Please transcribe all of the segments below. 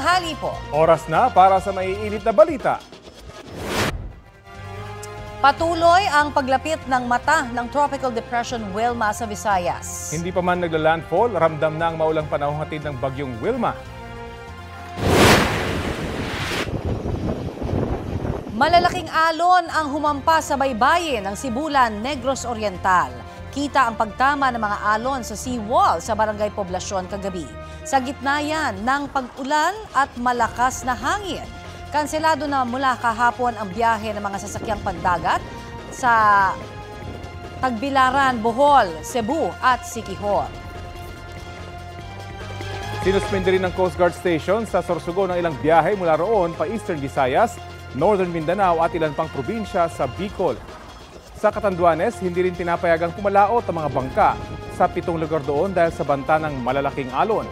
tanghali po. Oras na para sa maiinit na balita. Patuloy ang paglapit ng mata ng Tropical Depression Wilma sa Visayas. Hindi pa man nagla-landfall, ramdam na ang maulang panahong hatid ng bagyong Wilma. Malalaking alon ang humampas sa baybayin ng Sibulan, Negros Oriental. Kita ang pagtama ng mga alon sa seawall sa Barangay Poblasyon kagabi. Sa gitna yan ng pag-ulan at malakas na hangin. Kanselado na mula kahapon ang biyahe ng mga sasakyang pandagat sa Tagbilaran, Bohol, Cebu at Siquijor. Sinuspende rin ng Coast Guard Station sa Sorsogon ng ilang biyahe mula roon pa Eastern Visayas, Northern Mindanao at ilan pang probinsya sa Bicol. Sa Catanduanes, hindi rin pinapayagang pumalaot ang mga bangka sa 7 lugar doon dahil sa banta ng malalaking alon.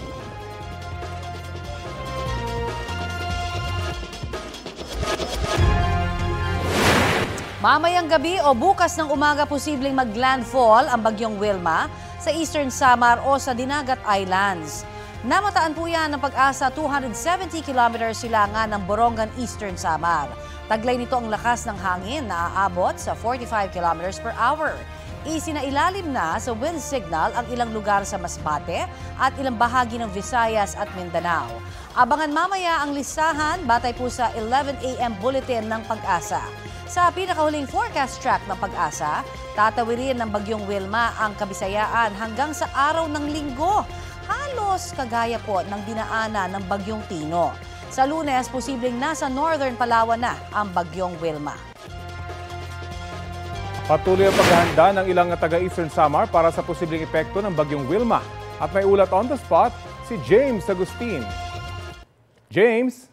Mamayang gabi o bukas ng umaga posibleng maglandfall ang bagyong Wilma sa Eastern Samar o sa Dinagat Islands. Namataan po yan ng Pag-asa 270 kilometers silangan ng Borongan, Eastern Samar. Taglay nito ang lakas ng hangin na aabot sa 45 kilometers per hour. Isinailalim na sa wind signal ang ilang lugar sa Masbate at ilang bahagi ng Visayas at Mindanao. Abangan mamaya ang listahan batay po sa 11 a.m. bulletin ng Pag-asa. Sa pinakahuling forecast track ng Pag-asa, tatawirin ng bagyong Wilma ang Kabisayaan hanggang sa araw ng Linggo. Halos kagaya po ng dinaanan ng bagyong Tino. Sa Lunes, posibleng nasa northern Palawan na ang bagyong Wilma. Patuloy ang paghahanda ng ilang taga-Eastern Samar para sa posibleng epekto ng bagyong Wilma. At may ulat on the spot, si James Agustin. James?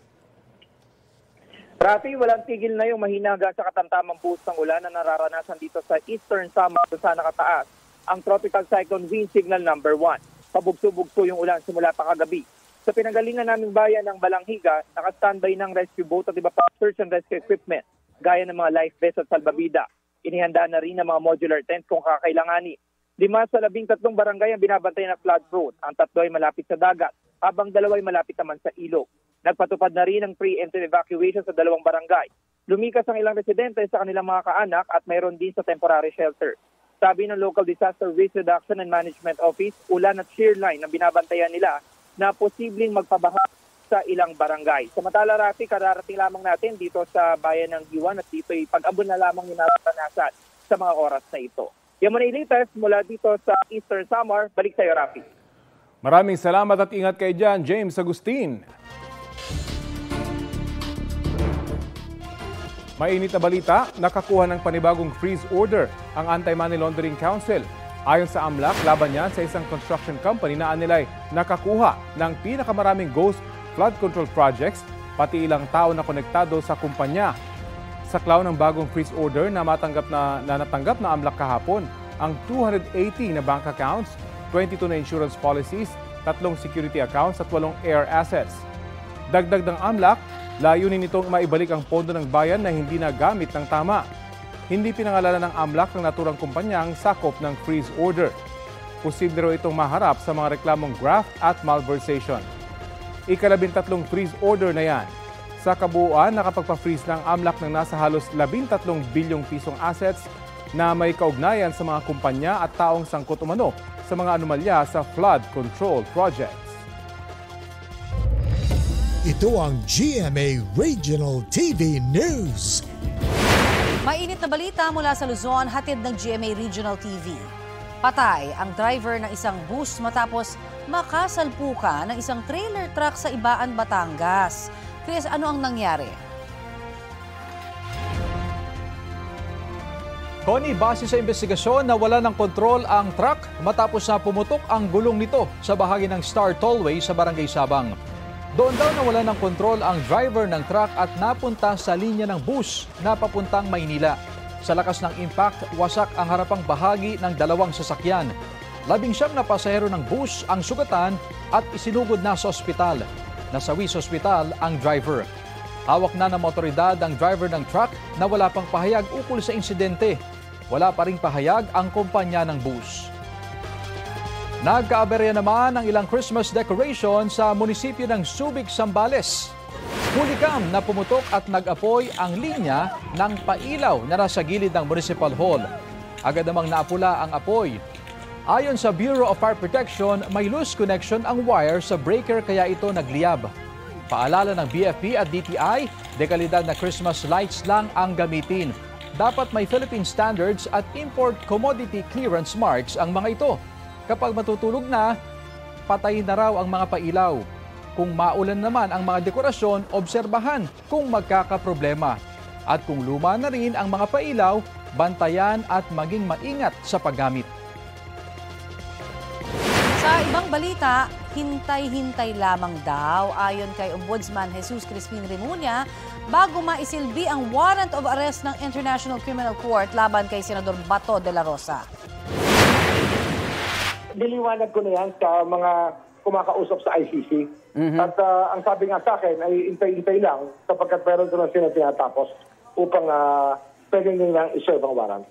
Rafi, walang tigil na yung mahinaga sa katamtamang buhos ng ulan na nararanasan dito sa Eastern Samar sa nakataas ang Tropical Cyclone Wind Signal number 1. Pabugso-bugso yung ulan simula pa kagabi. Sa pinanggalingan naming bayan ng Balanghiga, naka-standby ng rescue boat at iba pa search and rescue equipment, gaya ng mga life vests at salbabida. Inihanda na rin ang mga modular tent kung kakailanganin. 5 sa 13 barangay ang binabantayan na flood prone. Ang 3 ay malapit sa dagat, habang 2 ay malapit naman sa ilog. Nagpatupad na rin ng preemptive evacuation sa 2 barangay. Lumikas ang ilang residente sa kanilang mga kaanak at mayroon din sa temporary shelter. Sabi ng Local Disaster Risk Reduction and Management Office, ulan at shear line ang binabantayan nila na posibleng magpabaha sa ilang barangay. Samantala, Rafi, kararating lamang natin dito sa bayan ng Giwan at dito ay pag-abon na lamang yung naranasan sa mga oras na ito. Yan muna yung latest mula dito sa Eastern Samar. Balik sa iyo, Rafi. Maraming salamat at ingat kayo dyan, James Agustin. Mainit na balita, nakakuha ng panibagong freeze order ang Anti-Money Laundering Council. Ayon sa AMLAC, laban niyan sa isang construction company na anilay nakakuha ng pinakamaraming ghost flood control projects, pati ilang tao na konektado sa kumpanya. Sa klaw ng bagong freeze order na natanggap na AMLAC kahapon, ang 280 na bank accounts, 22 na insurance policies, 3 security accounts at 8 air assets. Dagdag ng AMLAC, layunin nitong maibalik ang pondo ng bayan na hindi nagamit ng tama. Hindi pinangalanan ng AMLAC ng naturang kumpanyang sakop ng freeze order. Posible raw itong maharap sa mga reklamong graft at malversation. Ika-13 freeze order na yan. Sa kabuuan, nakapagpa-freeze ng AMLAC ng nasa halos 13 bilyong pisong assets na may kaugnayan sa mga kumpanya at taong sangkot umano sa mga anomalya sa flood control projects. Ito ang GMA Regional TV News. Mainit na balita mula sa Luzon, hatid ng GMA Regional TV. Patay ang driver ng isang bus matapos makasalpukan ng isang trailer truck sa Ibaan, Batangas. Chris, ano ang nangyari? Connie, base sa investigasyon, nawala ng kontrol ang truck matapos na pumutok ang gulong nito sa bahagi ng Star Tollway sa Barangay Sabang. Doon daw nawala ng kontrol ang driver ng truck at napunta sa linya ng bus na papuntang Maynila. Sa lakas ng impact, wasak ang harapang bahagi ng 2 sasakyan. 19 na pasahero ng bus ang sugatan at isinugod na sa ospital. Nasawi sa ospital ang driver. Hawak na ng otoridad ang driver ng truck na wala pang pahayag ukol sa insidente. Wala pa ring pahayag ang kumpanya ng bus. Nagkaaberya naman ang ilang Christmas decoration sa munisipyo ng Subic, Zambales. Huligam na pumutok at nag-apoy ang linya ng pailaw na nasa gilid ng Municipal Hall. Agad namang naapula ang apoy. Ayon sa Bureau of Fire Protection, may loose connection ang wire sa breaker kaya ito nagliyab. Paalala ng BFP at DTI, dekalidad na Christmas lights lang ang gamitin. Dapat may Philippine standards at import commodity clearance marks ang mga ito. Kapag matutulog na, patayin na raw ang mga pailaw. Kung maulan naman ang mga dekorasyon, obserbahan kung magkakaproblema. At kung luma na rin ang mga pailaw, bantayan at maging maingat sa paggamit. Sa ibang balita, hintay-hintay lamang daw ayon kay Ombudsman Jesus Crispin Remulla bago maisilbi ang warrant of arrest ng International Criminal Court laban kay Senador Bato de la Rosa. Niliwanag ko na yan sa mga kumakausap sa ICC. At ang sabi nga sa akin ay intay-intay lang kapag meron ko na sila tinatapos upang pwede nilang iserve ang warrant.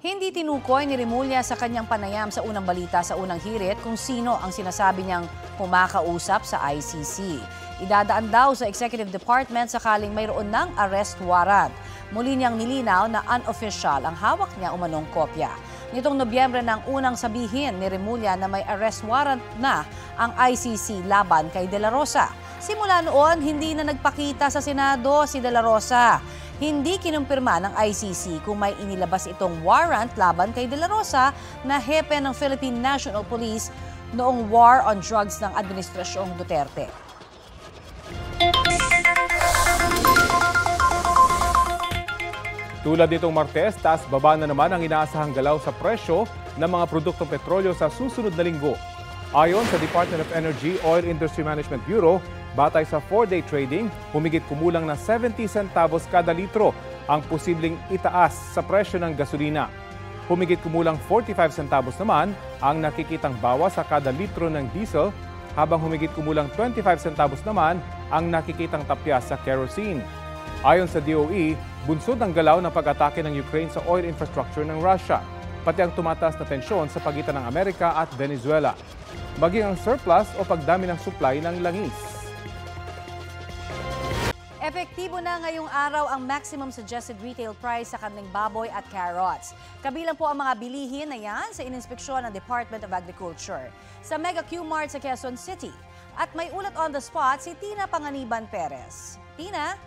Hindi tinukoy ni Remulla sa kanyang panayam sa unang balita sa unang hirit kung sino ang sinasabi niyang kumakausap sa ICC. Idadaan daw sa Executive Department sakaling mayroon ng arrest warrant. Muli niyang nilinaw na unofficial ang hawak niya umanong kopya. Nitong Nobyembre nang unang sabihin ni Remulla na may arrest warrant na ang ICC laban kay De La Rosa. Simula noon, hindi na nagpakita sa Senado si De La Rosa. Hindi kinumpirma ng ICC kung may inilabas itong warrant laban kay De La Rosa na hepe ng Philippine National Police noong war on drugs ng Administrasyong Duterte. Tulad nitong Martes, taas baba na naman ang inaasahang galaw sa presyo ng mga produktong petrolyo sa susunod na linggo. Ayon sa Department of Energy Oil Industry Management Bureau, batay sa 4-day trading, humigit kumulang na 70 centavos kada litro ang posibleng itaas sa presyo ng gasolina. Humigit kumulang 45 centavos naman ang nakikitang bawas sa kada litro ng diesel, habang humigit kumulang 25 centavos naman ang nakikitang tapya sa kerosene. Ayon sa DOE, bunsod ang galaw ng pag-atake ng Ukraine sa oil infrastructure ng Russia, pati ang tumataas na tensyon sa pagitan ng Amerika at Venezuela, maging ang surplus o pagdami ng supply ng langis. Epektibo na ngayong araw ang maximum suggested retail price sa karneng baboy at carrots. Kabilang po ang mga bilihin na yan sa ininspeksyon ng Department of Agriculture. Sa Mega Q-Mart sa Quezon City. At may ulat on the spot si Tina Panganiban Perez. Tina?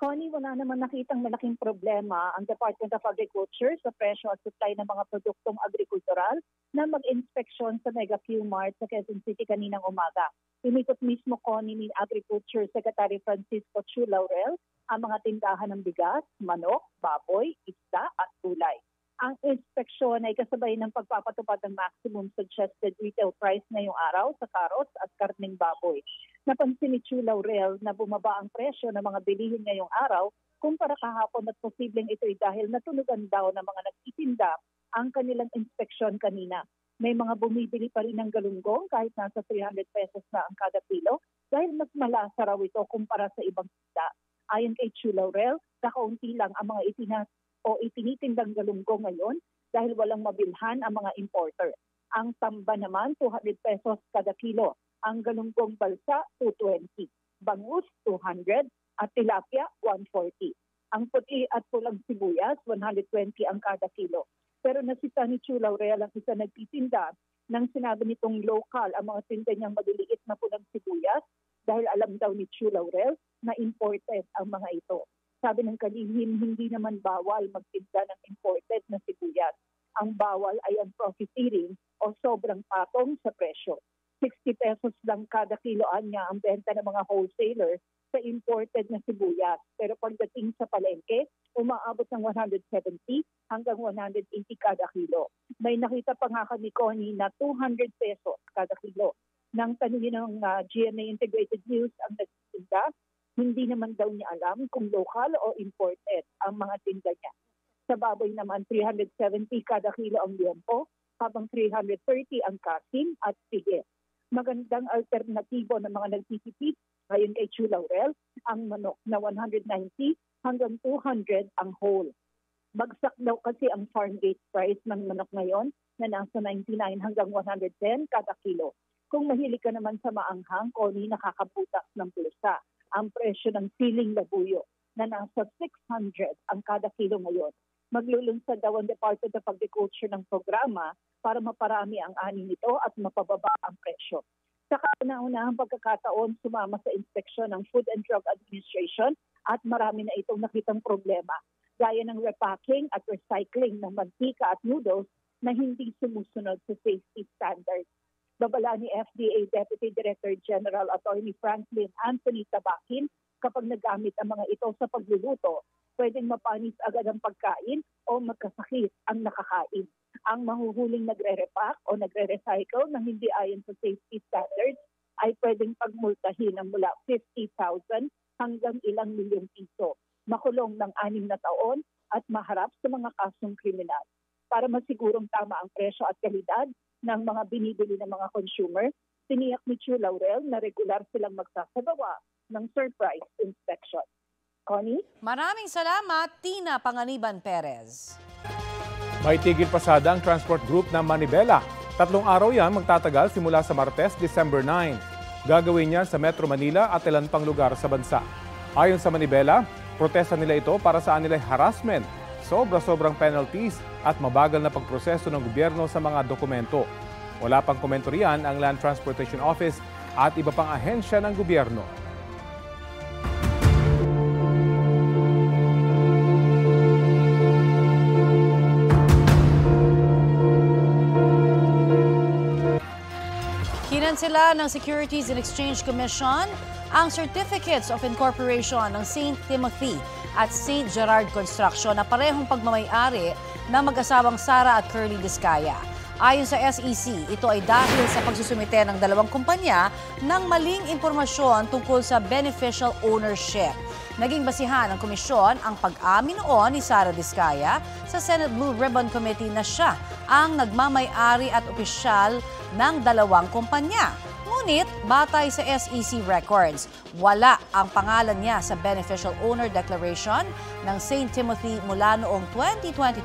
Connie, wala naman nakitang malaking problema ang Department of Agriculture sa presyo at supply ng mga produktong agrikultural na mag-inspeksyon sa Mega Q-Mart sa Quezon City kaninang umaga. Umikot mismo, Connie, ni Agriculture Secretary Francisco Chu Laurel ang mga tindahan ng bigas, manok, baboy, isda at gulay. Ang inspeksyon ay kasabay ng pagpapatupad ng maximum suggested retail price ngayong araw sa carrots at karneng baboy. Napansin ni Chu Laurel na bumaba ang presyo ng mga bilihin ngayong araw kumpara kahapon at posibleng ito'y dahil natunugan daw ng mga nagtitinda ang kanilang inspeksyon kanina. May mga bumibili pa rin ng galunggong kahit nasa 300 pesos na ang kada kilo dahil mas malasa raw ito kumpara sa ibang isda. Ayon kay Chu Laurel, kakaunti lang ang mga itinitindang galunggong ngayon dahil walang mabilhan ang mga importer. Ang tamba naman, 200 pesos kada kilo. Ang galunggong balsa, 220. Bangus, 200. At tilapia, 140. Ang puti at pulang sibuyas, 120 ang kada kilo. Pero nasita ni Chu Laurel ang isa nagtitinda nang sinabi nitong local ang mga tinda niyang maliliit na pulang sibuyas dahil alam daw ni Chu Laurel na imported ang mga ito. Sabi ng kalihim, hindi naman bawal magtinda ng imported na sibuyas. Ang bawal ay ang profiteering o sobrang patong sa presyo. 60 pesos lang kada kiloan niya ang benta ng mga wholesaler sa imported na sibuyas. Pero pagdating sa palengke, umaabot ng 170 hanggang 180 kada kilo. May nakita pa nga kami, Connie, na 200 pesos kada kilo. Nang tanungin ng GMA Integrated News ang nagtitinda, hindi naman daw niya alam kung local o imported ang mga tinda niya. Sa baboy naman, 370 kada kilo ang liempo, habang 330 ang kasim at sige. Magandang alternatibo ng mga nagtitipid, ngayon kay Chu Laurel, ang manok na 190 hanggang 200 ang whole. Bagsak daw kasi ang farm gate price ng manok ngayon na nasa 99 hanggang 110 kada kilo. Kung mahilig ka naman sa maanghang, Connie, nakakabutas ng bulsa. Ang presyo ng siling labuyo na nasa 600 ang kada kilo ngayon. Maglulunsad daw ang Department of Agriculture ng programa para maparami ang ani nito at mapababa ang presyo. Sa kauna-unahang pagkakataon, sumama sa inspeksyon ng Food and Drug Administration at marami na itong nakitang problema, gaya ng repacking at recycling ng mantika at noodles na hindi sumusunod sa safety standards. Babala ni FDA Deputy Director General Attorney Franklin Anthony Tabakin, kapag nagamit ang mga ito sa pagluluto, pwedeng mapanis agad ang pagkain o magkasakit ang nakakain. Ang mahuhuling nagre-repack o nagre-recycle na hindi ayon sa safety standards ay pwedeng pagmultahin ng mula 50,000 hanggang ilang milyong piso, makulong ng 6 na taon at maharap sa mga kasong kriminal. Para masigurong tama ang presyo at kalidad ng mga binibili ng mga consumer, tiniyak ni Chu Laurel na regular silang magsasagawa ng surprise inspection. Connie? Maraming salamat, Tina Panganiban Perez. May tigil pasada ang transport group ng Manibela. 3 araw yan magtatagal simula sa Martes, December 9. Gagawin yan sa Metro Manila at ilan pang lugar sa bansa. Ayon sa Manibela, protesta nila ito para sa anilay harassment, sobra-sobrang penalties at mabagal na pagproseso ng gobyerno sa mga dokumento. Wala pang komento riyan ang Land Transportation Office at iba pang ahensya ng gobyerno. Kinansela ng Securities and Exchange Commission ang Certificates of Incorporation ng St. Timothy at St. Gerard Construction na parehong pagmamay-ari ng mag-asawang Sara at Curly Discaya. Ayon sa SEC, ito ay dahil sa pagsusumite ng dalawang kumpanya ng maling impormasyon tungkol sa beneficial ownership. Naging basihan ng komisyon ang pag-amin noon ni Sara Discaya sa Senate Blue Ribbon Committee na siya ang nagmamay-ari at opisyal ng dalawang kumpanya. Ngunit, batay sa SEC records, wala ang pangalan niya sa Beneficial Owner Declaration ng St. Timothy mula noong 2022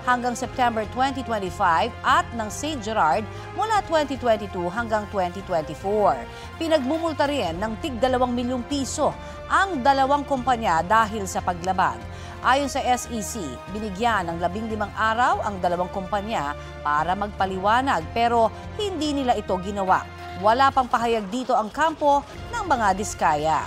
hanggang September 2025 at ng St. Gerard mula 2022 hanggang 2024. Pinagmumulta rin ng tig 2 milyong piso ang dalawang kumpanya dahil sa paglaban. Ayon sa SEC, binigyan ng 15 araw ang dalawang kumpanya para magpaliwanag pero hindi nila ito ginawa. Wala pang pahayag dito ang kampo ng mga Diskaya.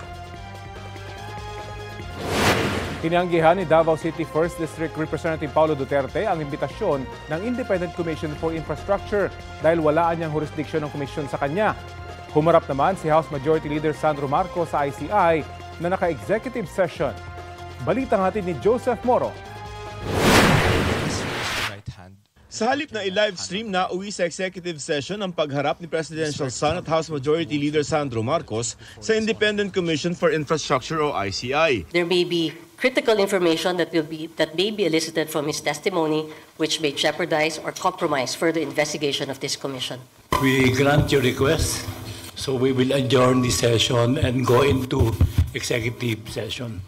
Tinanggihan ni Davao City 1st District Representative Paulo Duterte ang imbitasyon ng Independent Commission for Infrastructure dahil walaan niyang jurisdiksyon ng komisyon sa kanya. Humarap naman si House Majority Leader Sandro Marcos sa ICI na naka-executive session. Balitang hatid ni Joseph Moro. Sa halip na i-livestream na uwi sa executive session ang pagharap ni Presidential Son at House Majority Leader Sandro Marcos sa Independent Commission for Infrastructure o ICI. There may be critical information that may be elicited from his testimony which may jeopardize or compromise further investigation of this commission. We grant your request, so we will adjourn the session and go into executive session.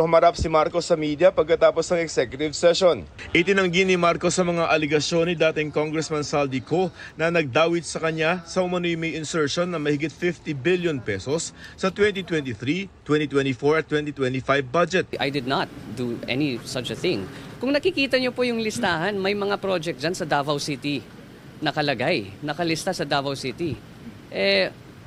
Humarap si Marcos sa media pagkatapos ng executive session. Itinanggi ni Marcos sa mga aligasyon ni dating Congressman Saldico na nagdawit sa kanya sa umano'y may insertion na mahigit 50 billion pesos sa 2023, 2024 at 2025 budget. I did not do any such a thing. Kung nakikita niyo po yung listahan, may mga project dyan sa Davao City nakalista sa Davao City.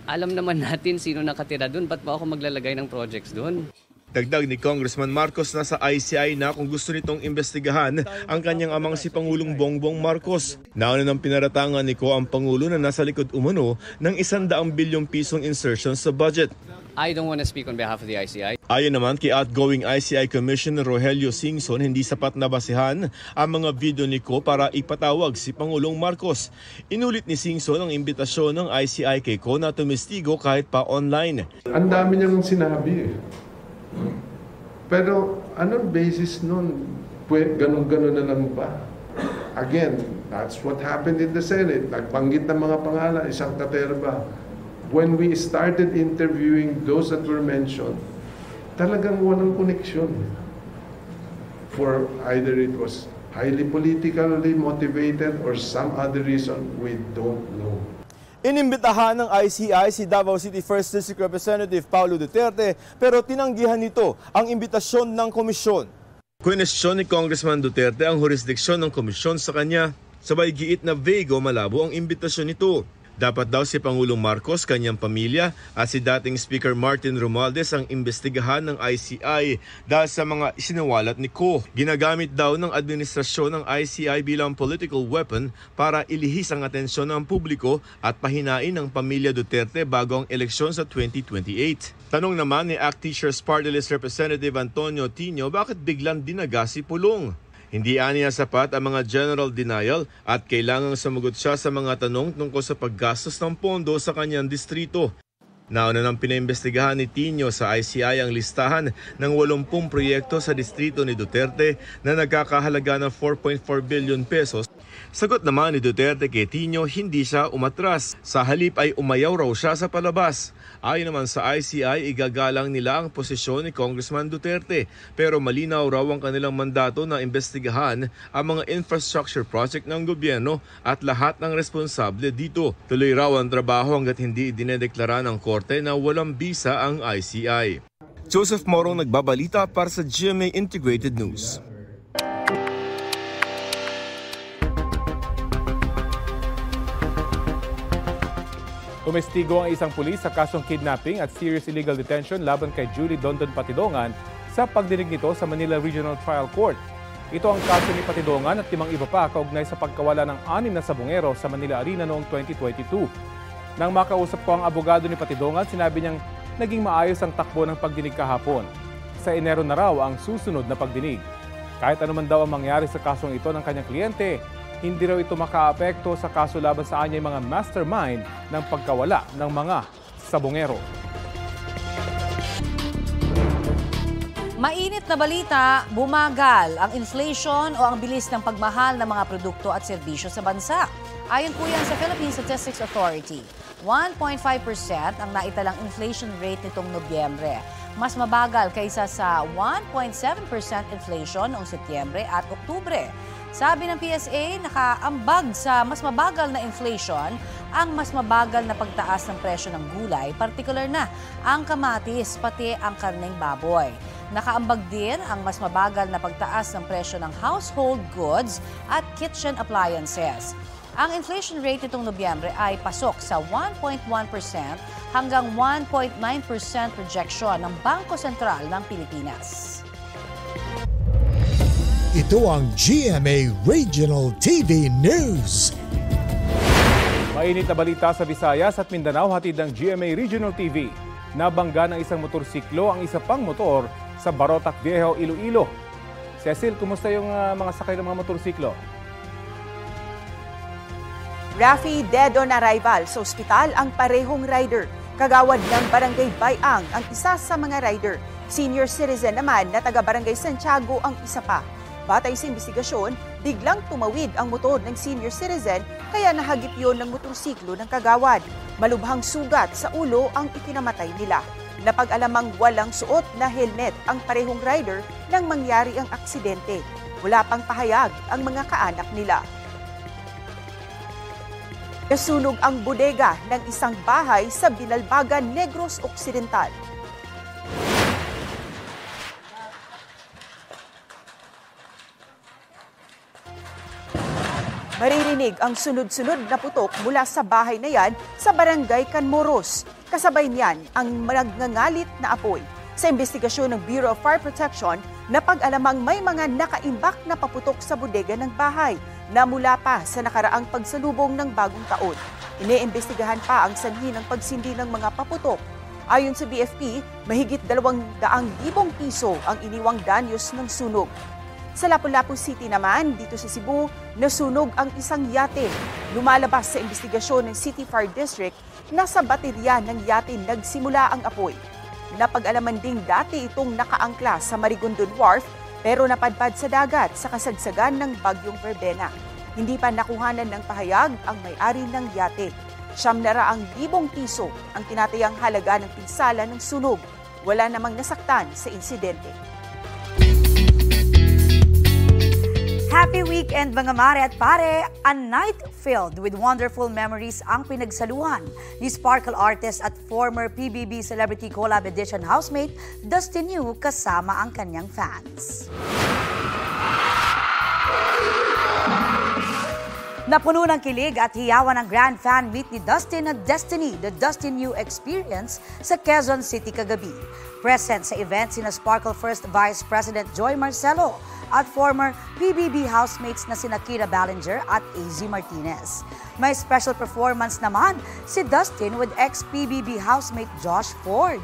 Alam naman natin sino nakatira doon, ba't ba ako maglalagay ng projects doon? Dagdag ni Congressman Marcos na sa ICI na kung gusto nitong imbestigahan ang kanyang amang si Pangulong Bongbong Marcos. Nauna ng pinaratangan ni Ko ang Pangulo na nasa likod umano ng 100 bilyong pisong insertion sa budget. I don't want to speak on behalf of the ICI. Ayon naman kay outgoing ICI Commissioner Rogelio Singson, hindi sapat na basihan ang mga video ni Ko para ipatawag si Pangulong Marcos. Inulit ni Singson ang imbitasyon ng ICI kay Ko na tumistigo kahit pa online. Ang dami niyang sinabi Pero anong basis nun? Ganun-ganun na lang ba? Again, that's what happened in the Senate. Nagbanggit ng mga pangalan, isang katerba. When we started interviewing those that were mentioned, talagang walang koneksyon. for either it was highly politically motivated or some other reason, we don't know. Inimbitahan ng ICI si Davao City 1st District Representative Paulo Duterte pero tinanggihan nito ang imbitasyon ng komisyon. Kwestiyon ni Congressman Duterte ang jurisdiksyon ng komisyon sa kanya. Sabay giit na vague o malabo ang imbitasyon nito. Dapat daw si Pangulong Marcos, kanyang pamilya at si dating Speaker Martin Romualdez ang imbestigahan ng ICI dahil sa mga isinawalat ni Ko. Ginagamit daw ng administrasyon ng ICI bilang political weapon para ilihis ang atensyon ng publiko at pahinain ng pamilya Duterte bago ang eleksyon sa 2028. Tanong naman ni ACT Teachers Party List Representative Antonio Tino bakit biglang dinaga si Pulong. Hindi aniya sapat ang mga general denial at kailangang sumagot siya sa mga tanong tungkol sa paggastos ng pondo sa kanyang distrito. Nauna nang pinaimbestigahan ni Tino sa ICI ang listahan ng 80 proyekto sa distrito ni Duterte na nagkakahalaga ng 4.4 billion pesos. Sagot naman ni Duterte kay Tino, hindi siya umatras. Sa halip ay umayaw raw siya sa palabas. Ayon naman sa ICI, igagalang nila ang posisyon ni Congressman Duterte pero malinaw raw ang kanilang mandato na imbestigahan ang mga infrastructure project ng gobyerno at lahat ng responsable dito. Tuloy raw ang trabaho hanggat hindi dinedeklara ng korte na walang bisa ang ICI. Joseph Morong nagbabalita para sa GMA Integrated News. Tumestigo ang isang pulis sa kasong kidnapping at serious illegal detention laban kay Julie Dondon Patidongan sa pagdinig nito sa Manila Regional Trial Court. Ito ang kaso ni Patidongan at 5 iba pa kaugnay sa pagkawala ng 6 na sabongero sa Manila Arena noong 2022. Nang makausap ko ang abogado ni Patidongan, sinabi niyang naging maayos ang takbo ng pagdinig kahapon. Sa Enero na raw ang susunod na pagdinig. Kahit anuman daw ang mangyari sa kasong ito ng kanyang kliyente, hindi raw ito makaapekto sa kaso laban sa anyay mga mastermind ng pagkawala ng mga sabongero. Mainit na balita, bumagal ang inflation o ang bilis ng pagmahal ng mga produkto at serbisyo sa bansa. Ayon po yan sa Philippine Statistics Authority, 1.5% ang naitalang inflation rate nitong Nobyembre. Mas mabagal kaysa sa 1.7% inflation noong Setyembre at Oktubre. Sabi ng PSA, nakaambag sa mas mabagal na inflation ang mas mabagal na pagtaas ng presyo ng gulay, partikular na ang kamatis pati ang karneng baboy. Nakaambag din ang mas mabagal na pagtaas ng presyo ng household goods at kitchen appliances. Ang inflation rate nitong Nobyembre ay pasok sa 1.1% hanggang 1.9% projection ng Bangko Sentral ng Pilipinas. Ito ang GMA Regional TV News. Mainit na balita sa Visayas at Mindanao, hatid ng GMA Regional TV. Nabangga ng isang motorsiklo ang isa pang motor sa Barotac Viejo, Iloilo. Cecil, kumusta yung mga sakay ng mga motorsiklo? Rafi, dead on arrival sa ospital ang parehong rider. Kagawad ng Barangay Bayang ang isa sa mga rider. Senior citizen naman na taga Barangay Santiago ang isa pa. Batay sa investigasyon, biglang tumawid ang motor ng senior citizen kaya nahagip yon ng motorsiklo ng kagawad. Malubhang sugat sa ulo ang ikinamatay nila. Napag-alamang walang suot na helmet ang parehong rider nang mangyari ang aksidente. Wala pang pahayag ang mga kaanak nila. Nasunog ang bodega ng isang bahay sa Binalbagan, Negros Occidental. Maririnig ang sunod-sunod na putok mula sa bahay na yan sa Barangay Canmoros. Kasabay niyan ang nagngangalit na apoy. Sa investigasyon ng Bureau of Fire Protection, napag-alamang may mga nakaimbak na paputok sa bodega ng bahay na mula pa sa nakaraang pagsalubong ng bagong taon. Iniimbestigahan pa ang sanhi ng pagsindi ng mga paputok. Ayon sa BFP, mahigit 200,000 piso ang iniwang danyos ng sunog. Sa Lapu-Lapu City naman, dito sa Cebu, nasunog ang isang yate. Lumalabas sa investigasyon ng City Fire District na sa baterya ng yate nagsimula ang apoy. Napag-alaman ding dati itong nakaangkla sa Marigondon Wharf pero napadpad sa dagat sa kasagsagan ng Bagyong Verbena. Hindi pa nakuhanan ng pahayag ang may-ari ng yate. 700,000 piso ang tinatayang halaga ng pinsala ng sunog. Wala namang nasaktan sa insidente. Happy weekend mga mare at pare! A night filled with wonderful memories ang pinagsaluhan ni Sparkle artist at former PBB Celebrity Collab Edition housemate Dustin Yu kasama ang kanyang fans. Napuno ng kilig at hiyawan ng grand fan meet ni Dustin at Destiny, the Dustin Yu Experience sa Quezon City kagabi. Present sa event sina Sparkle First Vice President Joy Marcelo at former PBB housemates na sina Kira Ballinger at AZ Martinez. May special performance naman si Dustin with ex-PBB housemate Josh Ford.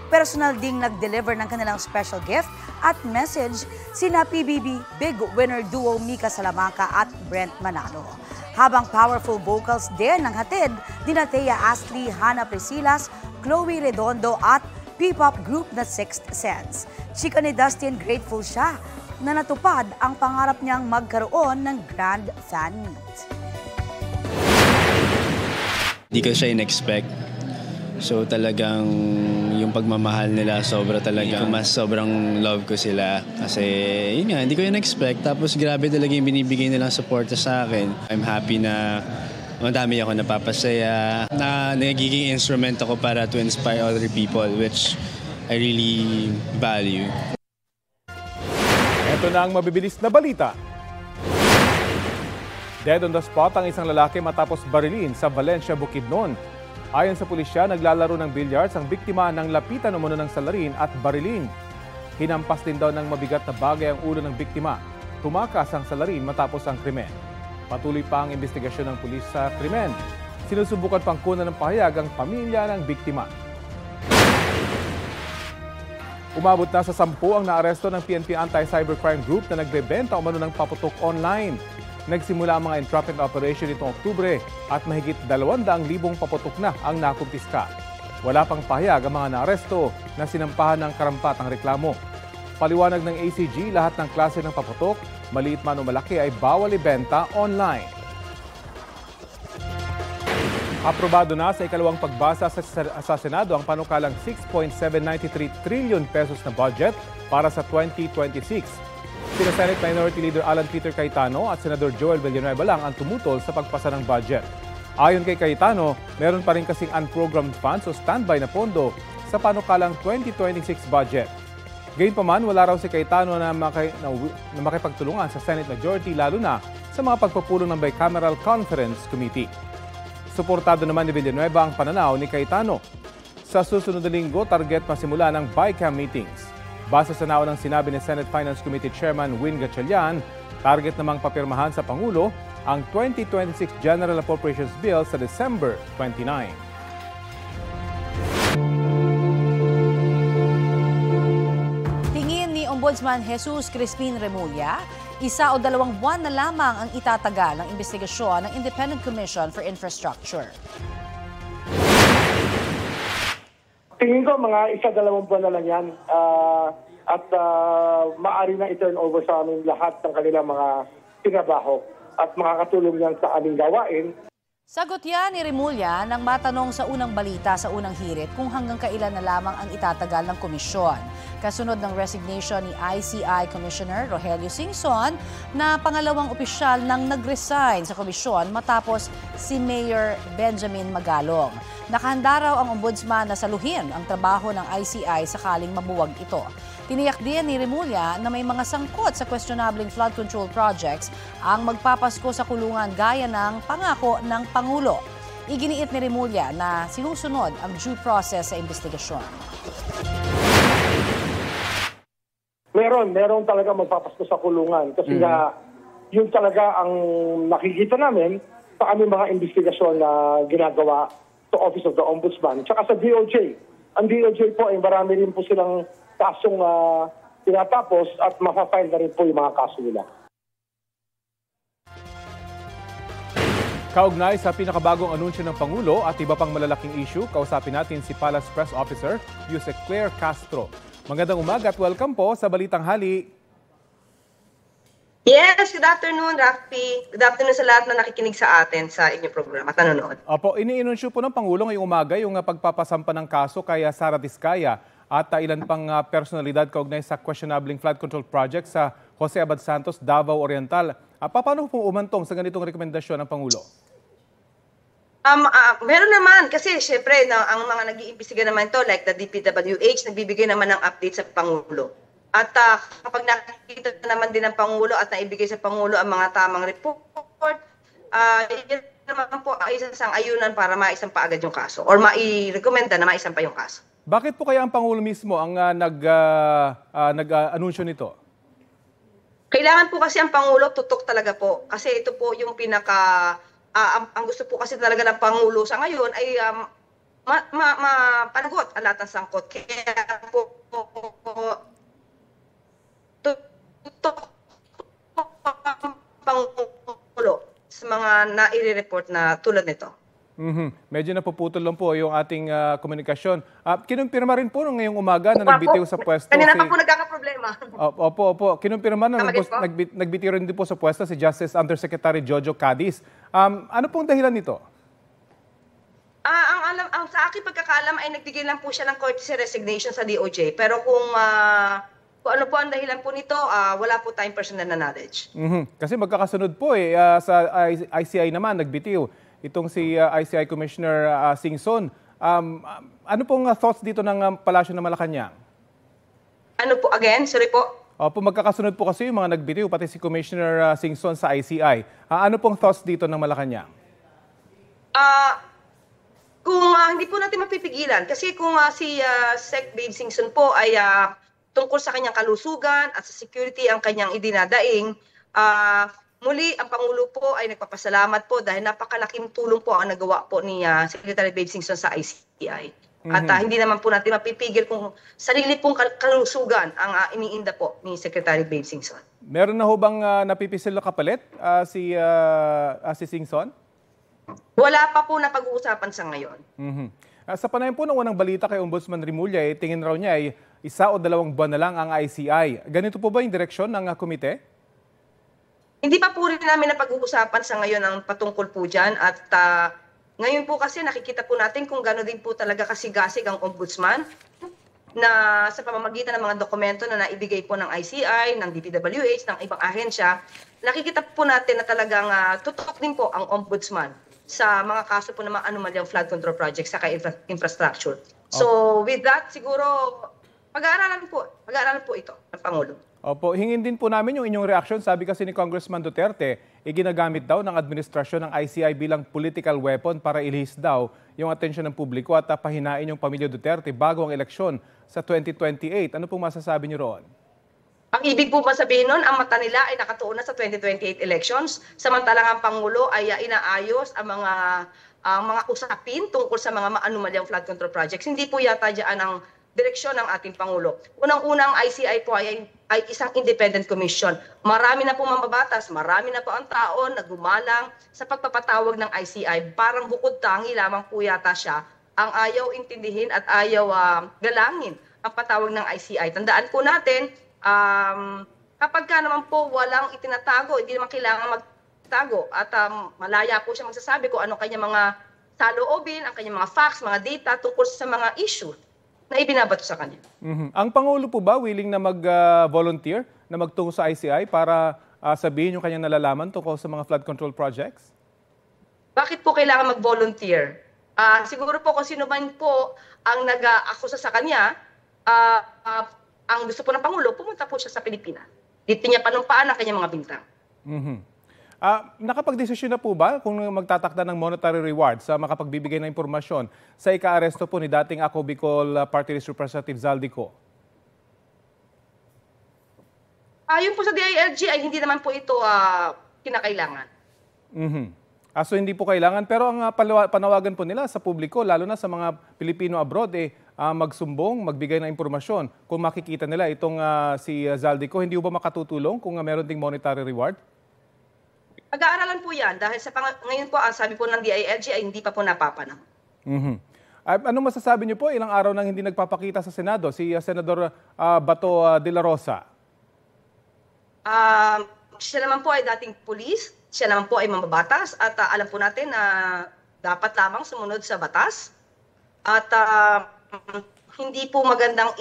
Personal ding nag-deliver ng kanilang special gift at message sina PBB big winner duo Mika Salamanca at Brent Manalo. Habang powerful vocals din ng hatid ni Thea Astley, Hannah Presilas, Chloe Redondo at P-pop group na Sixth Sense. Chika ni Dustin, grateful siya na natupad ang pangarap niyang magkaroon ng grand fan meet. Di ko siya in-expect. So talagang yung pagmamahal nila sobra talaga. Mas sobrang love ko sila. Kasi yun nga, hindi ko yun expect. Tapos grabe talaga yung binibigay nilang suporta sa akin. I'm happy na madami ako napapasaya. Na nagiging instrument ako para to inspire other people, which I really value. Ito na ang mabibilis na balita. Dead on the spot ang isang lalaki matapos barilin sa Valencia, Bukidnon. Ayon sa pulisya, naglalaro ng billiards ang biktima ng lapitan umano ng salarin at barilin. Hinampas din daw ng mabigat na bagay ang ulo ng biktima. Tumakas ang salarin matapos ang krimen. Patuloy pa ang investigasyon ng pulis sa krimen. Sinusubukan pang kunan ng pahayag ang pamilya ng biktima. Umabot na sa 10 ang naaresto ng PNP Anti-Cybercrime Group na nagbebenta umano ng paputok online. Nagsimula ang mga entrapment operation nitong Oktubre at mahigit 200,000 paputok na ang nakumpiska. Wala pang pahayag ang mga naaresto na sinampahan ng karampatang reklamo. Paliwanag ng ACG, lahat ng klase ng paputok, maliit man o malaki, ay bawal ibenta online. Aprobado na sa ikalawang pagbasa sa Senado ang panukalang 6.793 trillion pesos na budget para sa 2026. Sina Senate Minority Leader Alan Peter Cayetano at Senador Joel Villanueva lang ang tumutol sa pagpasa ng budget. Ayon kay Cayetano, meron pa rin kasing unprogrammed funds o standby na pondo sa panukalang 2026 budget. Gayunpaman, wala raw si Cayetano na makipagtulungan sa Senate Majority lalo na sa mga pagpupulong ng Bicameral Conference Committee. Suportado naman ni Villanueva ang pananaw ni Cayetano. Sa susunod na linggo, target masimula ng BICAM meetings. Base sa naunang sinabi ni Senate Finance Committee Chairman Win Gatchalian, target namang papirmahan sa Pangulo ang 2026 General Appropriations Bill sa December 29. Tingin ni Ombudsman Jesus Crispin Remulla, 1 o 2 buwan na lamang ang itatagal ng investigasyon ng Independent Commission for Infrastructure. Tingin ko mga 1-2 buwan na lang yan at maaari na i-turn over sa aming lahat ng kanilang mga tinabaho at makakatulong yan sa aming gawain. Sagot yan ni Remulla nang matanong sa unang balita sa unang hirit kung hanggang kailan na lamang ang itatagal ng komisyon. Kasunod ng resignation ni ICI Commissioner Rogelio Singson na pangalawang opisyal nang nag-resign sa komisyon matapos si Mayor Benjamin Magalong. Nakahanda raw ang ombudsman na saluhin ang trabaho ng ICI sakaling mabuwag ito. Tiniyak din ni Remulla na may mga sangkot sa questionabling flood control projects ang magpapasko sa kulungan gaya ng pangako ng Pangulo. Iginiit ni Remulla na sinusunod ang due process sa investigasyon. Meron talaga magpapasko sa kulungan kasi nga yun talaga ang nakikita namin sa aming mga investigasyon na ginagawa sa Office of the Ombudsman tsaka sa DOJ. Ang DOJ po ay marami rin po silang kasong tinatapos at mapafile na rin po yung mga kaso nila. Kaugnay sa pinakabagong anunsyo ng Pangulo at iba pang malalaking issue, kausapin natin si Palace Press Officer Yuse Claire Castro. Magandang umaga at welcome po sa Balitang Hali. Yes, good afternoon, Rafi. Good afternoon sa lahat na nakikinig sa atin sa inyong programa at nanonood. Opo, iniinunsyo po ng Pangulo ngayong umaga yung pagpapasampa ng kaso kay Sara Diskaya at ilan pang personalidad kaugnay sa questionabling flood control project sa Jose Abad Santos, Davao Oriental. Paano po umantong sa ganitong rekomendasyon ng Pangulo? Meron naman kasi syempre ang mga nag-iimbestiga naman to like the DPWH nagbibigay naman ng update sa Pangulo. At kapag nakikita naman din ng Pangulo at naibigay sa Pangulo ang mga tamang report, yun naman po ay isang ayunan para maisampa agad yung kaso or mai-recommenda na maisampa yung kaso. Bakit po kaya ang Pangulo mismo ang nag-anunsyo nito? Kailangan po kasi ang Pangulo tutok talaga po kasi ito po yung ang gusto po kasi talaga ng Pangulo sa ngayon ay mapanagot ang lahat ng sangkot. Kaya po tutok ang Pangulo sa mga nai-report na tulad nito. Medyo napuputol lang po yung ating komunikasyon. Kinumpirma rin po ngayong umaga na nagbitiw sa pwesto. Kanina pa po nagkakaproblema. Opo. Kinumpirma na nagbitiw rin din po sa pwesto si Justice Undersecretary Jojo Cadiz. Ano pong dahilan nito? Ang sa aking pagkakaalam ay nagbigay lang po siya ng courtesy resignation sa DOJ. Pero kung ano po ang dahilan po nito, wala po tayong personal na knowledge. Kasi magkakasunod po sa ICI naman nagbitiw. Itong si ICI Commissioner Singson. Ano pong thoughts dito ng Palasyo ng Malacanang? Ano po, again? Sorry po. Opo, magkakasunod po kasi yung mga nagbitiw, pati si Commissioner Singson sa ICI. Ano pong thoughts dito ng Malacanang? Kung hindi po natin mapipigilan, kasi kung si Sec. Babe Singson po ay tungkol sa kanyang kalusugan at sa security ang kanyang idinadaing, muli, ang Pangulo po ay nagpapasalamat po dahil napakalaking tulong po ang nagawa po ni Secretary Babe Singson sa ICI. At hindi naman po natin mapipigil kung sarili pong kalusugan ang iniinda po ni Secretary Babe Singson. Meron na ho bang napipisil na kapalit si Singson? Wala pa po na pag-uusapan sa ngayon. Sa panayam po ng unang balita kay Ombudsman Remulla, tingin raw niya ay 1 o 2 buwan na lang ang ICI. Ganito po ba yung direksyon ng komite? Hindi pa po rin namin napag-uusapan sa ngayon ang patungkol po dyan at ngayon po kasi nakikita po natin kung gano'n din po talaga kasigasig ang ombudsman na sa pamamagitan ng mga dokumento na naibigay po ng ICI, ng DPWH, ng ibang ahensya, nakikita po natin na talagang tutok din po ang ombudsman sa mga kaso po ng mga anomalyang flood control projects sa infrastructure. So with that, siguro pag-aaralan po ito ng Pangulo. Opo, hingin din po namin yung inyong reaksyon. Sabi kasi ni Congressman Duterte, ginagamit daw ng administrasyon ng ICI bilang political weapon para ilihis daw yung atensyon ng publiko at pahinain yung pamilya Duterte bago ang eleksyon sa 2028. Ano pong masasabi niyo roon? Ang ibig po sabihin nun, ang mata nila ay nakatuon na sa 2028 elections, samantalang ang Pangulo ay inaayos ang mga usapin tungkol sa mga anomalyang flood control projects. Hindi po yata dyan ang direksyon ng ating Pangulo. Unang-unang ICI po ay isang independent commission. Marami na po mambabatas, marami na po ang taon na gumalang sa pagpapatawag ng ICI. Parang bukod tangi lamang po yata siya ang ayaw intindihin at ayaw galangin ang patawag ng ICI. Tandaan po natin, kapag ka naman po walang itinatago, hindi naman kailangan magtago at malaya po siya magsasabi kung ano kanyang mga saloobin, ang kanyang mga facts, mga data tungkol sa mga issue na ibinabato sa kanya. Ang Pangulo po ba willing na mag-volunteer na magtungo sa ICI para sabihin yung kanyang nalalaman tungkol sa mga flood control projects? Bakit po kailangan mag-volunteer? Siguro po kung sino man po ang nag-akusa sa kanya, ang gusto po ng Pangulo, pumunta po siya sa Pilipinas. Dito niya panumpaan ang kanyang mga bintang. Nakapag-desisyon na po ba kung magtatakda ng monetary reward sa makapagbibigay ng impormasyon sa ika-aresto po ni dating Ako Bicol Party List Representative Zaldico? Ayon po sa DILG ay hindi naman po ito kinakailangan. So hindi po kailangan, pero ang panawagan po nila sa publiko, lalo na sa mga Pilipino abroad, magsumbong, magbigay ng impormasyon. Kung makikita nila itong si Zaldico, hindi ba makatutulong kung meron ding monetary reward? Pag-aaralan po yan dahil ngayon po ang sabi po ng DILG ay hindi pa po napapanahon. Anong masasabi niyo po ilang araw nang hindi nagpapakita sa Senado si Senador Bato de la Rosa? Siya naman po ay dating pulis, siya naman po ay mambabatas at alam po natin na dapat lamang sumunod sa batas at hindi po magandang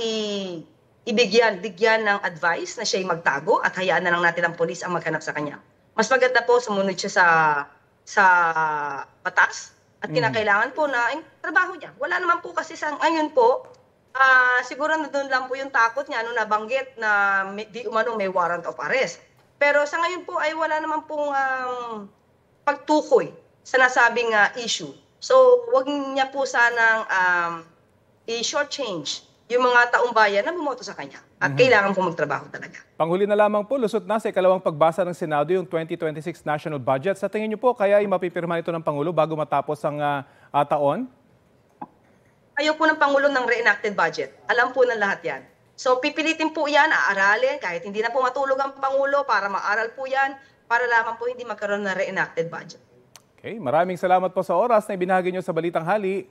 bigyan ng advice na siya'y magtago at hayaan na lang natin ang polis ang maghanap sa kanya. Mas maganda po sumunod siya sa batas at kinakailangan po na yung trabaho niya. Wala naman po kasi sa ngayon po, siguro na doon lang po yung takot niya nung nabanggit na di umano may warrant of arrest. Pero sa ngayon po ay wala naman pong pagtukoy sa nasabing issue. So, wag niya po sanang i-shortchange yung mga taong bayan na bumoto sa kanya. At kailangan po magtrabaho talaga. Panghuli na lamang po, lusot na sa ikalawang pagbasa ng Senado yung 2026 National Budget. Sa tingin niyo po, kaya mapipirma ito ng Pangulo bago matapos ang taon? Ayaw po ng Pangulo ng reenacted budget. Alam po ng lahat yan. So pipilitin po yan, aaralin, kahit hindi na po matulog ang Pangulo para maaral po yan, para lamang po hindi magkaroon ng reenacted budget. Okay, maraming salamat po sa oras na ibinahagi niyo sa Balitang Hali.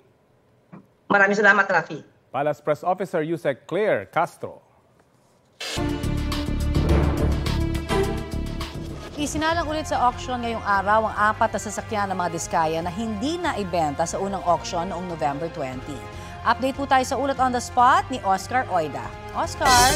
Maraming salamat, Rafi. Palace Press Officer Yusek Claire Castro. Isinalang ulit sa auction ngayong araw ang 4 na sasakyan ng mga diskaya na hindi na ibenta sa unang auction noong November 20. Update po tayo sa ulat on the spot ni Oscar Oida. Oscar!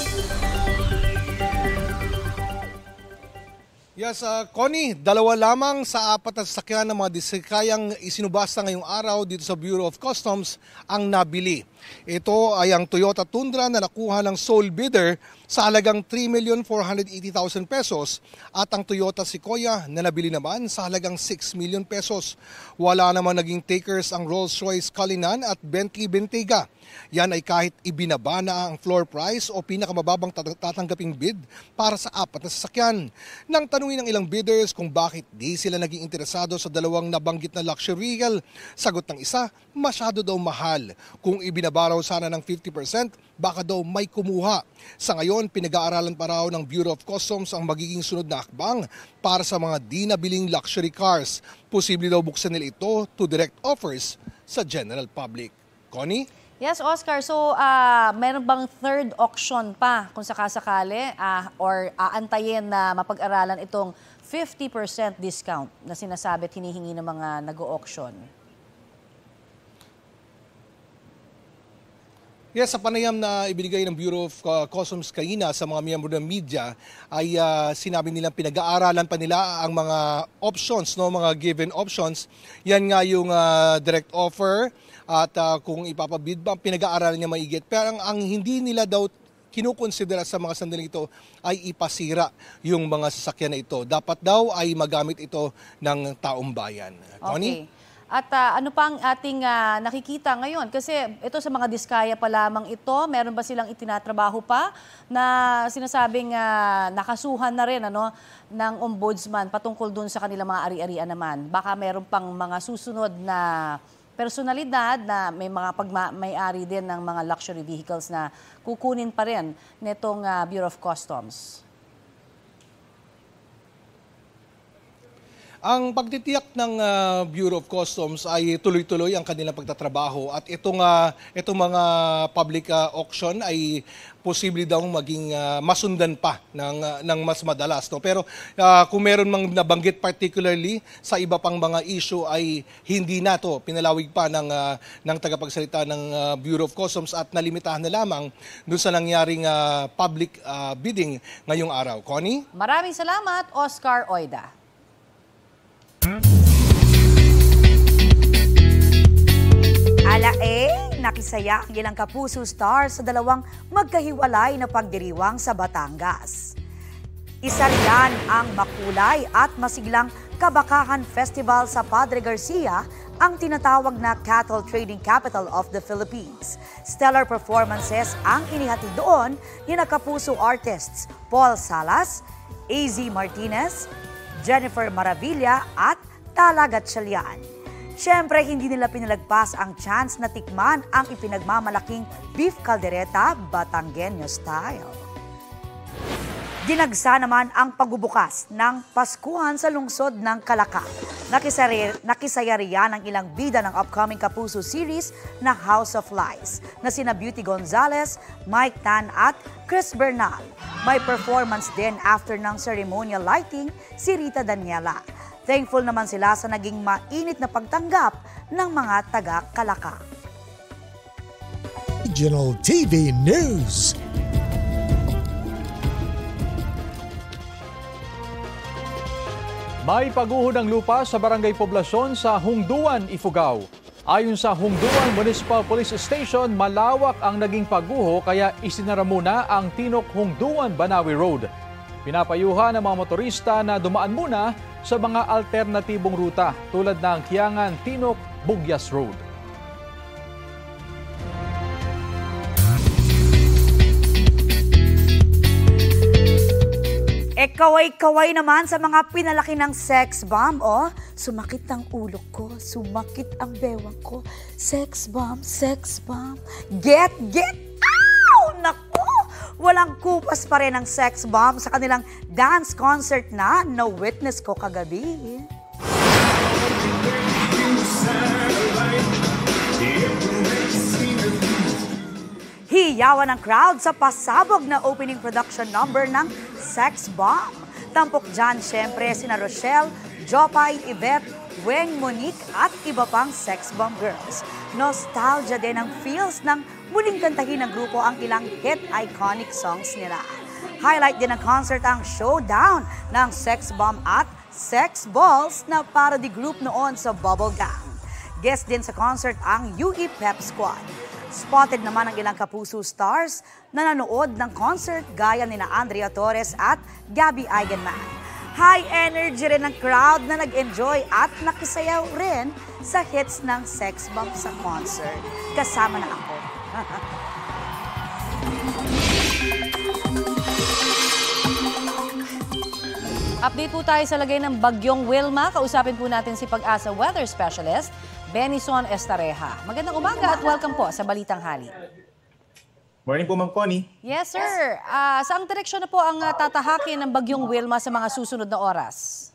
Yes, Connie, 2 lamang sa 4 na sasakyan ng mga diskayang isinubasta ngayong araw dito sa Bureau of Customs ang nabili. Ito ay ang Toyota Tundra na nakuha ng sole bidder sa halagang 3,480,000 pesos at ang Toyota Sequoia na nabili naman sa halagang 6 million pesos. Wala naman naging takers ang Rolls-Royce Cullinan at Bentley Bentayga. Yan ay kahit ibinaba na ang floor price o pinakamababang tatanggaping bid para sa 4 na sasakyan. Nang tanungin ng ilang bidders kung bakit di sila naging interesado sa 2 nabanggit na luxury vehicle, sagot ng isa, masyado daw mahal. Kung ibinaba raw sana ng 50%, baka daw may kumuha. Sa ngayon, pinag-aaralan pa raw ng Bureau of Customs ang magiging sunod na hakbang para sa mga di nabiling luxury cars. Posible daw buksan nila ito to direct offers sa general public. Connie? Yes, Oscar. So, meron bang third auction pa kung sakasakali or aantayin na mapag-aralan itong 50% discount na sinasabi at hinihingi ng mga nag-o-auction? Yes, sa panayam na ibinigay ng Bureau of Customs kanina sa mga miyembro ng media ay sinabi nilang pinag-aaralan pa nila ang mga options, no, mga given options. Yan nga yung direct offer at kung ipapabid ba, pinag-aaralan niya maigit. Pero ang hindi nila daw kinukonsidera sa mga sandaling ito ay ipasira yung mga sasakyan na ito. Dapat daw ay magamit ito ng taong bayan. Connie? Okay. At ano pang ating nakikita ngayon? Kasi ito sa mga diskaya pa lamang ito, meron ba silang itinatrabaho pa na sinasabing nakasuhan na rin ng ombudsman patungkol dun sa kanilang mga ari-arian naman? Baka meron pang mga susunod na personalidad na may mga pagmay-ari din ng mga luxury vehicles na kukunin pa rin nitong Bureau of Customs. Ang pagtitiyak ng Bureau of Customs ay tuloy-tuloy ang kanilang pagtatrabaho at itong mga public auction ay posible daw maging masundan pa ng mas madalas. No? Pero kung meron mang nabanggit particularly sa iba pang mga issue ay hindi na to pinalawig pa ng tagapagsalita ng Bureau of Customs at nalimitahan na lamang doon sa nangyaring public bidding ngayong araw. Connie? Maraming salamat, Oscar Oida. nakisaya ang ilang kapuso stars sa 2 magkahiwalay na pagdiriwang sa Batangas. Isa riyan ang makulay at masiglang Kabakahan Festival sa Padre Garcia, ang tinatawag na Cattle Trading Capital of the Philippines. Stellar performances ang inihatid doon ni kapuso artists Paul Salas, AZ Martinez, Jennifer Maravilla at Tala Gatchalian. Siyempre, hindi nila pinalagpas ang chance na tikman ang ipinagmamalaking beef caldereta Batanggenyo style. Dinagsa naman ang pagbubukas ng Paskuhan sa lungsod ng Calaca. Nakisaya riyan ang ilang bida ng upcoming Kapuso series na House of Lies na sina Beauty Gonzalez, Mike Tan at Chris Bernal. May performance din after ng ceremonial lighting si Rita Daniela. Thankful naman sila sa naging mainit na pagtanggap ng mga taga-Calaca. Regional TV News. May paguho ng lupa sa barangay poblasyon sa Hungduan, Ifugao. Ayon sa Hungduan Municipal Police Station, malawak ang naging paguho kaya isinara muna ang Tinok-Hungduan Banawi Road. Pinapayuhan ng mga motorista na dumaan muna sa mga alternatibong ruta tulad ng Kiangan-Tinok-Bugyas Road. Kaway-kaway naman sa mga pinalaki ng sex bomb. Oh, sumakit ang ulo ko, sumakit ang bewang ko. Sex bomb, sex bomb. Get! Ow! Naku! Walang kupas pa rin ang sex bomb sa kanilang dance concert na witness ko kagabi. Hiyawan ng crowd sa pasabog na opening production number ng Sex Bomb. Tampok dyan, syempre, sina Rochelle, Jopay, Yvette, Weng, Monique at iba pang Sex Bomb girls. Nostalgia din ang feels ng muling kantahin ng grupo ang ilang hit iconic songs nila. Highlight din ng concert ang showdown ng Sex Bomb at Sex Balls na parody group noon sa Bubble Gang. Guest din sa concert ang UE Pep Squad. Spotted naman ang ilang kapuso stars na nanood ng concert gaya nina Andrea Torres at Gabby Eigenman. High energy rin ang crowd na nag-enjoy at nakisayaw rin sa hits ng Sex Bomb sa concert. Kasama na ako. Update po tayo sa lagay ng bagyong Wilma. Kausapin po natin si Pag-asa Weather Specialist, Benison Estareja. Magandang umaga at welcome po sa Balitang Hali. Morning po, Ma'am Connie. Yes, sir. Saang direksyon na po ang tatahakin ng bagyong Wilma sa mga susunod na oras?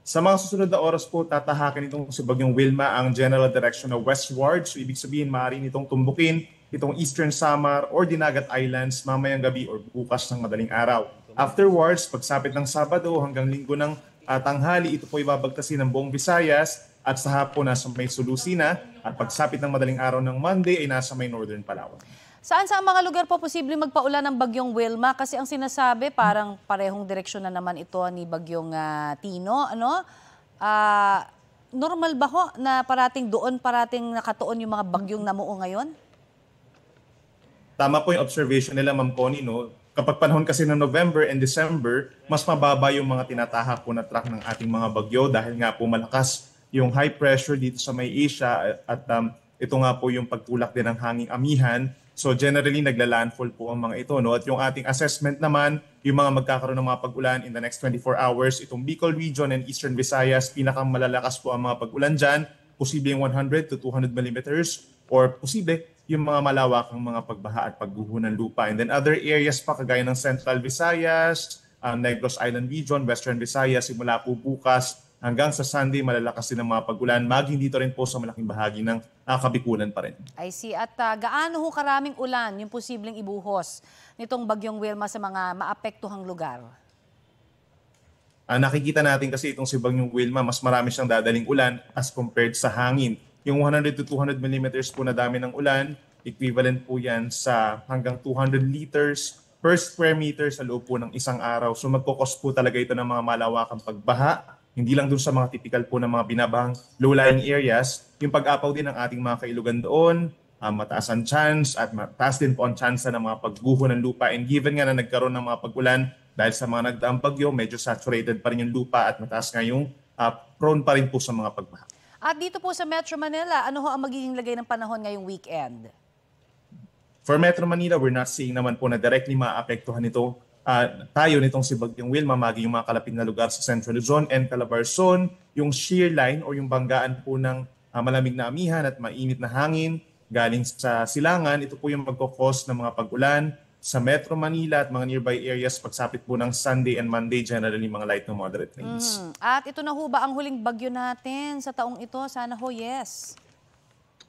Sa mga susunod na oras po, tatahakin itong si bagyong Wilma ang general direction na westward. So, ibig sabihin, maaari nitong tumbukin itong Eastern Samar or Dinagat Islands mamayang gabi or bukas ng madaling araw. Afterwards, pagsapit ng Sabado hanggang Linggo ng tanghali, ito po ibabagtasin ng buong Visayas at sa hapon nasa may Sulusi na at pagsapit ng madaling araw ng Monday ay nasa may Northern Palawan. Saan sa mga lugar po posibleng magpaulan ng bagyong Wilma? Kasi ang sinasabi parang parehong direksyon na naman ito ni bagyong Tino. Normal ba ho na parating nakatuon yung mga bagyong namuo ngayon? Tama po yung observation nila, Ma'am Connie, no? Kapag panahon kasi ng November and December, mas mababa yung mga tinatahak po na track ng ating mga bagyo dahil nga po malakas yung high pressure dito sa may Asia at ito nga po yung pagtulak din ng hanging amihan. So generally nagla-landfall po ang mga ito. No? At yung ating assessment naman, yung mga magkakaroon ng mga pag-ulan in the next 24 hours, itong Bicol Region and Eastern Visayas, pinakamalalakas po ang mga pag-ulan dyan, posibleng 100 to 200 millimeters or posible yung mga malawakang mga pagbaha at pagguho ng lupa. And then other areas pa kagaya ng Central Visayas, Negros Island Region, Western Visayas, simula po bukas hanggang sa Sunday, malalakas din ang mga pag-ulan. Maging dito rin po sa malaking bahagi ng Kabikulan pa rin. I see. At gaano ho karaming ulan yung posibleng ibuhos nitong bagyong Wilma sa mga maapektuhang lugar? Nakikita natin kasi itong si bagyong Wilma, mas marami siyang dadaling ulan as compared sa hangin. Yung 100 to 200 millimeters po na dami ng ulan, equivalent po yan sa hanggang 200 liters per square meter sa loob po ng isang araw. So magkukos po talaga ito ng mga malawakang pagbaha. Hindi lang doon sa mga typical po ng mga binabahang low-lying areas, yung pag-apaw din ng ating mga kailugan doon, mataas ang chance at mataas din po ang chance ng mga pagguho ng lupa. And given nga na nagkaroon ng mga pag-ulan dahil sa mga nagdaang bagyo, medyo saturated pa rin yung lupa at mataas nga yung prone pa rin po sa mga pagbaha. At dito po sa Metro Manila, ano ho ang magiging lagay ng panahon ngayong weekend? For Metro Manila, we're not seeing naman po na directly maapektuhan ito tayo nitong si bagyong Wilma, maging yung mga kalapit na lugar sa Central Luzon and Calabarzon, yung shear line o yung banggaan po ng malamig na amihan at mainit na hangin galing sa silangan, ito po yung magkakos ng mga pag-ulan sa Metro Manila at mga nearby areas pagsapit po ng Sunday and Monday, generally mga light to moderate rains. At ito na ho ba ang huling bagyo natin sa taong ito? Sana ho, yes.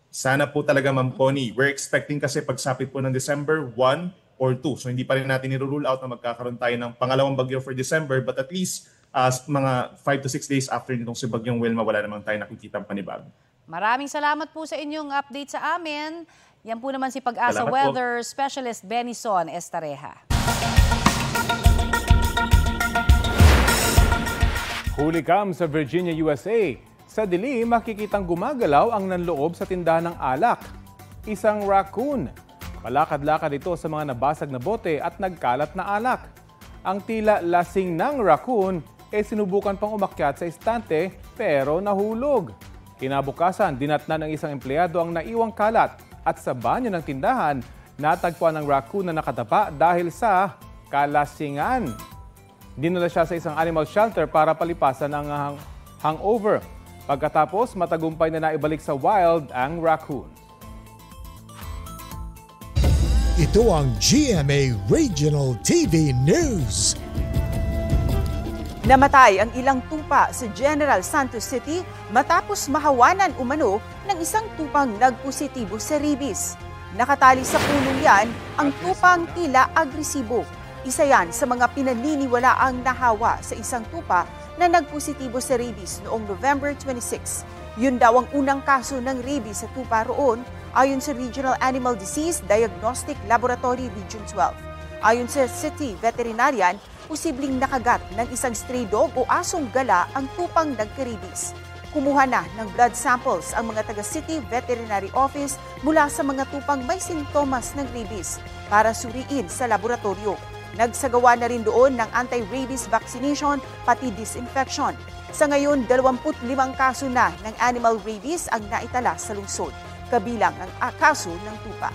Sana po talaga, Ma'am Connie. We're expecting kasi pagsapit po ng December 1 or 2. So hindi pa rin natin nirule out na magkakaroon tayo ng pangalawang bagyo for December, but at least mga 5 to 6 days after nitong si bagyong Wilma, wala naman tayo nakikitang panibago. Maraming salamat po sa inyong update sa amin. Yan po naman si Pag-asa Weather Specialist Benison Estareja. Huli cam sa Virginia, USA. Sa dilim, makikitang gumagalaw ang nanloob sa tindahan ng alak. Isang raccoon. Palakad-lakad ito sa mga nabasag na bote at nagkalat na alak. Ang tila lasing ng raccoon sinubukan pang umakyat sa estante pero nahulog. Kinabukasan, dinatnan ng isang empleyado ang naiwang kalat at sa banyo ng tindahan, natagpuan ng raccoon na nakatapa dahil sa kalasingan. Dinala siya sa isang animal shelter para palipasan ng hangover. Pagkatapos, matagumpay na naibalik sa wild ang raccoon. Ito ang GMA Regional TV News. Namatay ang ilang tupa sa General Santos City matapos mahawanan umano ng isang tupang nagpositibo sa rabies. Nakatali sa punong yan ang tupang tila agresibo. Isa yan sa mga pinaniniwalaang nahawa sa isang tupa na nagpositibo sa rabies noong November 26. Yun daw ang unang kaso ng rabies sa tupa roon ayon sa Regional Animal Disease Diagnostic Laboratory Region 12. Ayon sa City Veterinarian, posibleng nakagat ng isang stray dog o asong gala ang tupang nagka-rabies. Kumuha na ng blood samples ang mga taga-City Veterinary Office mula sa mga tupang may sintomas ng rabies para suriin sa laboratorio. Nagsagawa na rin doon ng anti-rabies vaccination pati disinfection. Sa ngayon, 25 kaso na ng animal rabies ang naitala sa lungsod, kabilang ang kaso ng tupa.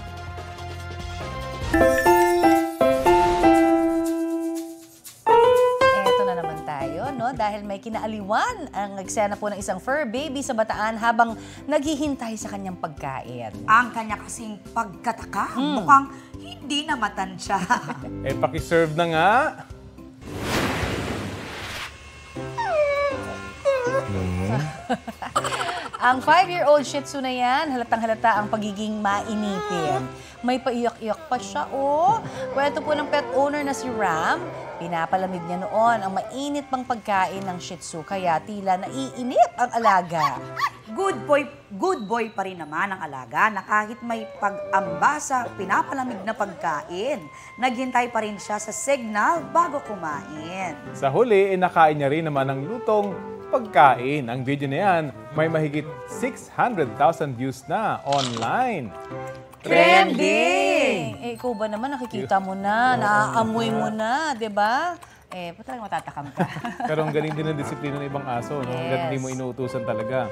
No? Dahil may kinaaliwan ang eksena po ng isang fur baby sa Bataan habang naghihintay sa kanyang pagkain. Ang kanya kasing pagkataka, mukhang hindi na matansya. Pakiserve na nga. Ang 5-year-old Shih Tzu na yan, halatang-halata ang pagiging mainipin. May paiyak-iyak pa siya, oh. Kwento po ng pet owner na si Ram, pinapalamig niya noon ang mainit pang pagkain ng Shih Tzu, kaya tila naiinip ang alaga. Good boy pa rin naman ang alaga na kahit may pag-amba sa pinapalamig na pagkain, naghintay pa rin siya sa signal bago kumain. Sa huli, nakain niya rin naman ang lutong pagkain. Ang video na yan, may mahigit 600,000 views na online. Trending! Ikaw ba naman nakikita mo na, naaamoy mo na, di ba? Talagang matatakam ka. Pero ang galing din ng disiplina ng ibang aso. No? Yes. Hanggat hindi mo inuutusan talaga,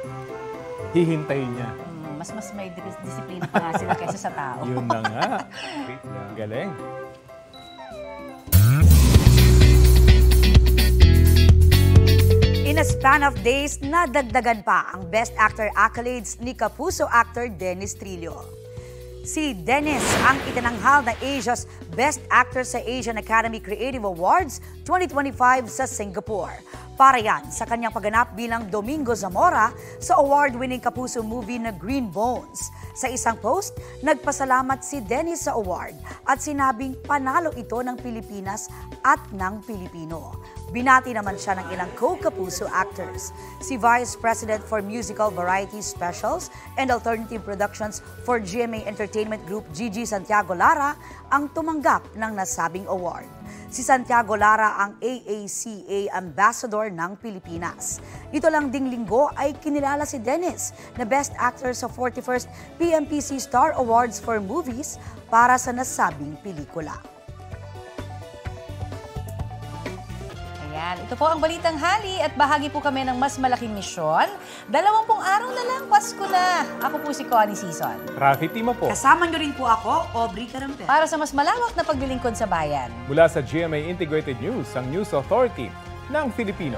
hihintayin niya. Mas may disiplina pa nga sila kaysa sa tao. Yun na nga. Galing. In a span of days, nadagdagan pa ang Best Actor accolades ni Kapuso actor Dennis Trillo. Si Dennis ang itinanghal na Asia's Best Actor sa Asian Academy Creative Awards 2025 sa Singapore. Para yan sa kanyang pagganap bilang Domingo Zamora sa award-winning Kapuso movie na Green Bones. Sa isang post, nagpasalamat si Dennis sa award at sinabing panalo ito ng Pilipinas at ng Pilipino. Binati naman siya ng ilang co-Kapuso actors. Si Vice President for Musical Variety Specials and Alternative Productions for GMA Entertainment Group Gigi Santiago Lara ang tumanggap ng nasabing award. Si Santiago Lara ang AACA Ambassador ng Pilipinas. Ito lang ding linggo ay kinilala si Dennis na Best Actor sa 41st PMPC Star Awards for Movies para sa nasabing pelikula. Ito po ang Balitang Hali at bahagi po kami ng mas malaking misyon. 20 araw na lang, Pasko na. Ako po si Connie Season. Rafi Timo po. Kasama niyo rin po ako, Aubrey Carampel. Para sa mas malawak na paglilingkod sa bayan. Mula sa GMA Integrated News, ang News Authority ng Filipino.